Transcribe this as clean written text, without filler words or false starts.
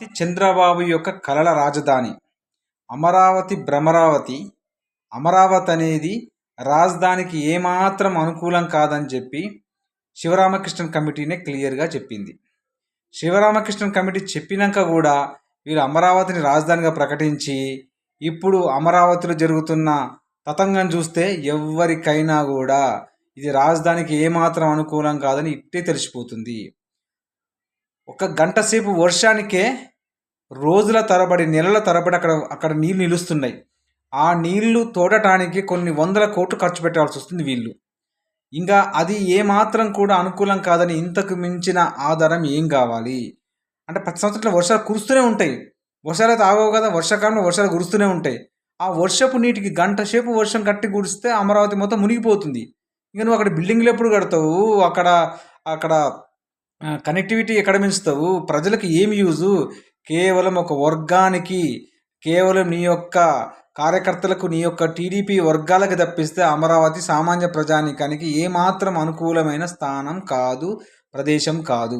చంద్రబాబు యొక్క కలల రాజధాని అమరావతి భ్రమరావతి. అమరావతి అనేది రాజధానికి ఏమాత్రం అనుకూలం కాదని చెప్పి శివరామకృష్ణన్ కమిటీనే క్లియర్గా చెప్పింది. శివరామకృష్ణన్ కమిటీ చెప్పినాక కూడా వీళ్ళు అమరావతిని రాజధానిగా ప్రకటించి ఇప్పుడు అమరావతిలో జరుగుతున్న తతంగం చూస్తే ఎవరికైనా కూడా ఇది రాజధానికి ఏమాత్రం అనుకూలం కాదని ఇట్టే తెలిసిపోతుంది. ఒక గంట సేపు వర్షానికే రోజుల తరబడి నెలల తరబడి అక్కడ నీళ్ళు నిలుస్తున్నాయి. ఆ నీళ్లు తోడటానికి కొన్ని వందల కోట్లు ఖర్చు పెట్టాల్సి వస్తుంది వీళ్ళు. ఇంకా అది ఏమాత్రం కూడా అనుకూలం కాదని ఇంతకు మించిన ఆధారం ఏం కావాలి అంటే ప్రతి సంవత్సరం వర్షాలు కురుస్తూనే ఉంటాయి. వర్షాలు అయితే ఆగవు కదా, వర్షాకాలంలో వర్షాలు కురుస్తూనే ఉంటాయి. ఆ వర్షపు నీటికి గంట సేపు వర్షం కట్టి కురిస్తే అమరావతి మొత్తం మునిగిపోతుంది. ఇంకా నువ్వు అక్కడ బిల్డింగ్లు ఎప్పుడు కడతావు, అక్కడ అక్కడ కనెక్టివిటీ ఎక్కడ పెంచుతావు, ప్రజలకు ఏమి యూజు? కేవలం ఒక వర్గానికి, కేవలం నీ యొక్క కార్యకర్తలకు, నీ యొక్క టీడీపీ వర్గాలకు తప్పిస్తే అమరావతి సామాన్య ప్రజానీకానికి ఏమాత్రం అనుకూలమైన స్థానం కాదు, ప్రదేశం కాదు.